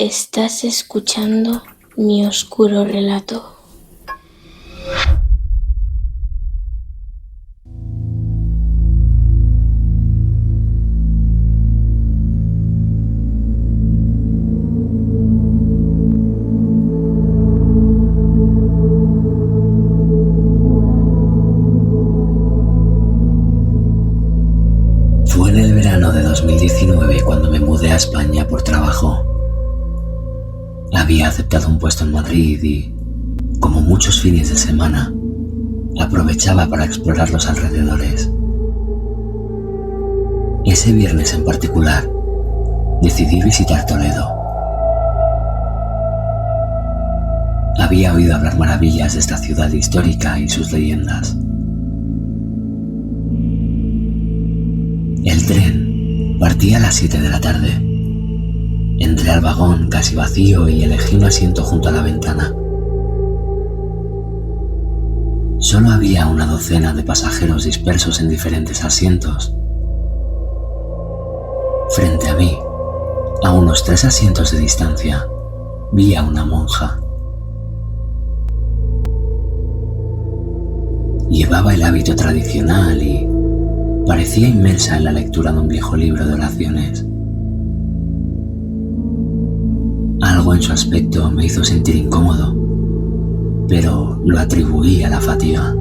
Estás escuchando mi oscuro relato. Fue en el verano de 2019 cuando me mudé a España por trabajo. Había aceptado un puesto en Madrid y, como muchos fines de semana, aprovechaba para explorar los alrededores. Ese viernes en particular, decidí visitar Toledo. Había oído hablar maravillas de esta ciudad histórica y sus leyendas. El tren partía a las 7 de la tarde. Entré al vagón casi vacío y elegí un asiento junto a la ventana. Solo había una docena de pasajeros dispersos en diferentes asientos. Frente a mí, a unos 3 asientos de distancia, vi a una monja. Llevaba el hábito tradicional y parecía inmersa en la lectura de un viejo libro de oraciones. Algo en su aspecto me hizo sentir incómodo, pero lo atribuí a la fatiga.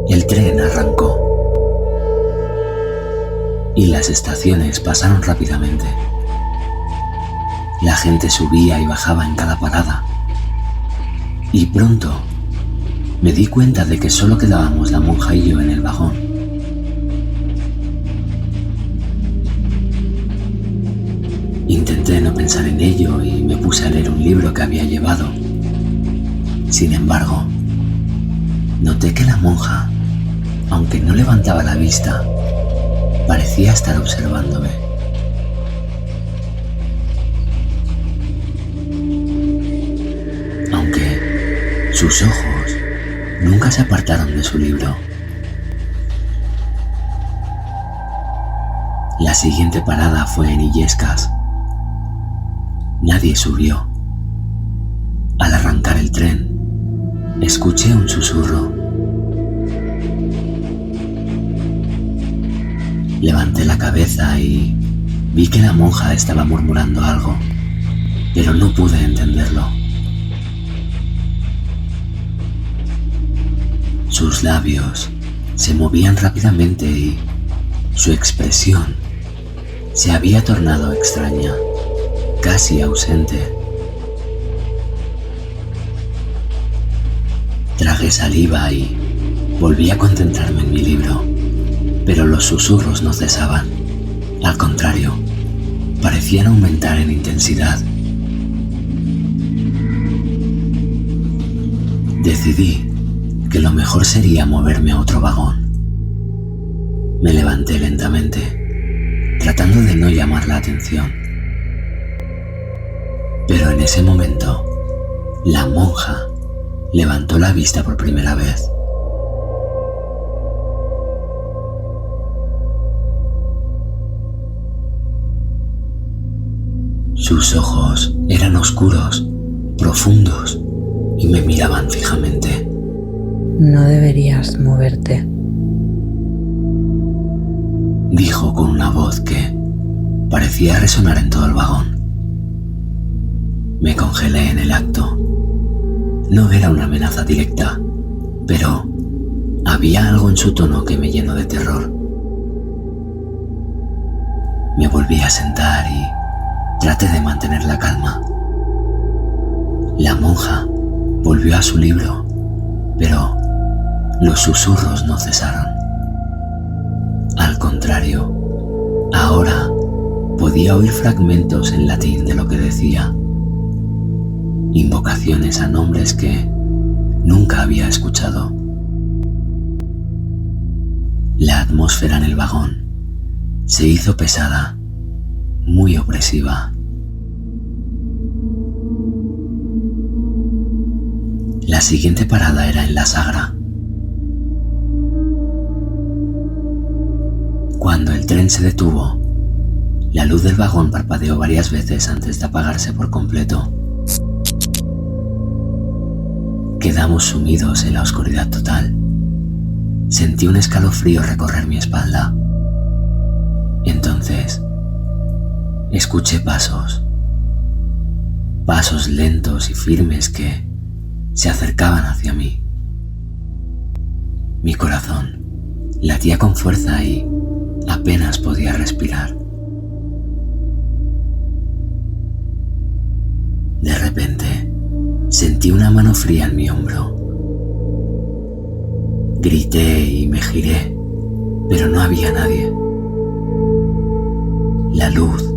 El tren arrancó y las estaciones pasaron rápidamente. La gente subía y bajaba en cada parada y pronto me di cuenta de que solo quedábamos la monja y yo en el vagón. Intenté no pensar en ello y me puse a leer un libro que había llevado. Sin embargo, noté que la monja, aunque no levantaba la vista, parecía estar observándome. Aunque sus ojos nunca se apartaron de su libro. La siguiente parada fue en Illescas. Nadie subió. Al arrancar el tren, escuché un susurro. Levanté la cabeza y vi que la monja estaba murmurando algo, pero no pude entenderlo. Sus labios se movían rápidamente y su expresión se había tornado extraña, casi ausente. Tragué saliva y volví a concentrarme en mi libro, pero los susurros no cesaban. Al contrario, parecían aumentar en intensidad. Decidí que lo mejor sería moverme a otro vagón. Me levanté lentamente, tratando de no llamar la atención. Pero en ese momento, la monja levantó la vista por primera vez. Sus ojos eran oscuros, profundos, y me miraban fijamente. No deberías moverte, dijo con una voz que parecía resonar en todo el vagón. Me congelé en el acto. No era una amenaza directa, pero había algo en su tono que me llenó de terror. Me volví a sentar y traté de mantener la calma. La monja volvió a su libro, pero los susurros no cesaron. Al contrario, ahora podía oír fragmentos en latín de lo que decía. Invocaciones a nombres que nunca había escuchado. La atmósfera en el vagón se hizo pesada, muy opresiva. La siguiente parada era en La Sagra. Cuando el tren se detuvo, La luz del vagón parpadeó varias veces antes de apagarse por completo. Quedamos sumidos en la oscuridad total. Sentí un escalofrío recorrer mi espalda. Entonces, escuché pasos lentos y firmes que se acercaban hacia mí. Mi corazón latía con fuerza y apenas podía respirar. De repente, sentí una mano fría en mi hombro. Grité y me giré, pero no había nadie. La luz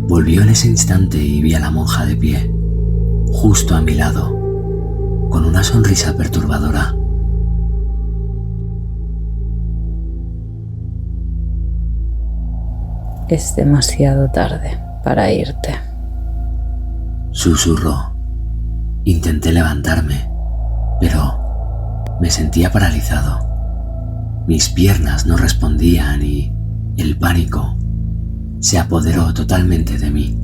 volvió en ese instante y vi a la monja de pie, justo a mi lado, con una sonrisa perturbadora. Es demasiado tarde para irte. Susurró. Intenté levantarme, pero me sentía paralizado. Mis piernas no respondían y el pánico se apoderó totalmente de mí.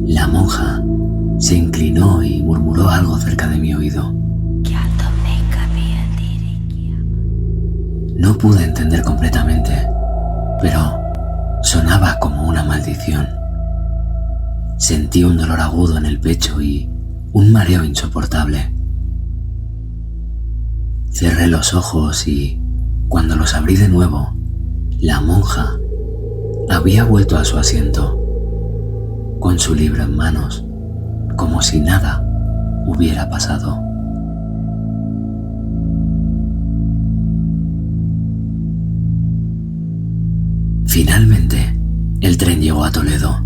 La monja se inclinó y murmuró algo cerca de mi oído. No pude entender completamente, pero sonaba como una maldición. Sentí un dolor agudo en el pecho y un mareo insoportable. Cerré los ojos y, cuando los abrí de nuevo, la monja había vuelto a su asiento, con su libro en manos, como si nada hubiera pasado. Finalmente, el tren llegó a Toledo.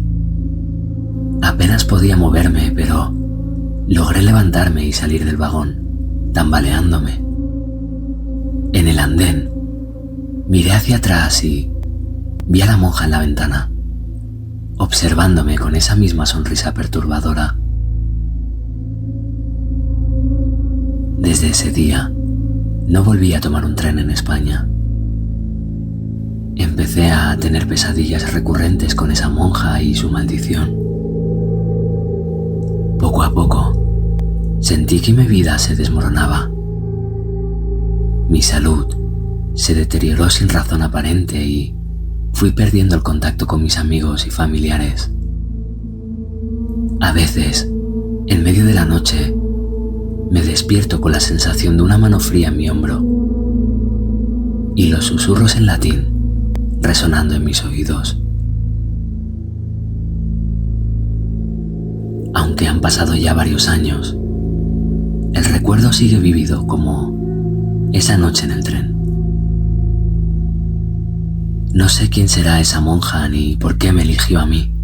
Apenas podía moverme, pero logré levantarme y salir del vagón, tambaleándome. En el andén, miré hacia atrás y vi a la monja en la ventana, observándome con esa misma sonrisa perturbadora. Desde ese día, no volví a tomar un tren en España. Empecé a tener pesadillas recurrentes con esa monja y su maldición. Poco a poco, sentí que mi vida se desmoronaba. Mi salud se deterioró sin razón aparente y fui perdiendo el contacto con mis amigos y familiares. A veces, en medio de la noche, me despierto con la sensación de una mano fría en mi hombro y los susurros en latín resonando en mis oídos. Aunque han pasado ya varios años, el recuerdo sigue vívido como esa noche en el tren. No sé quién será esa monja ni por qué me eligió a mí,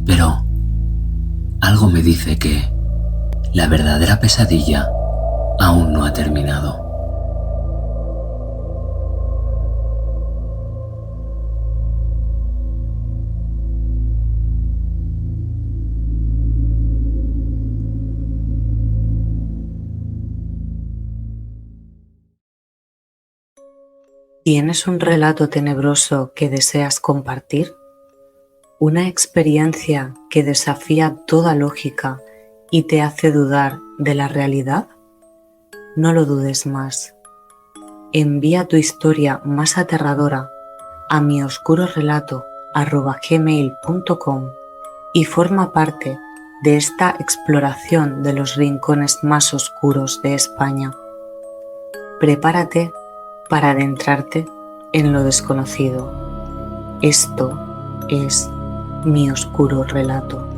pero algo me dice que la verdadera pesadilla aún no ha terminado. ¿Tienes un relato tenebroso que deseas compartir? ¿Una experiencia que desafía toda lógica y te hace dudar de la realidad? No lo dudes más. Envía tu historia más aterradora a mioscurorelato@gmail.com y forma parte de esta exploración de los rincones más oscuros de España. Prepárate para adentrarte en lo desconocido. Esto es Mi Oscuro Relato.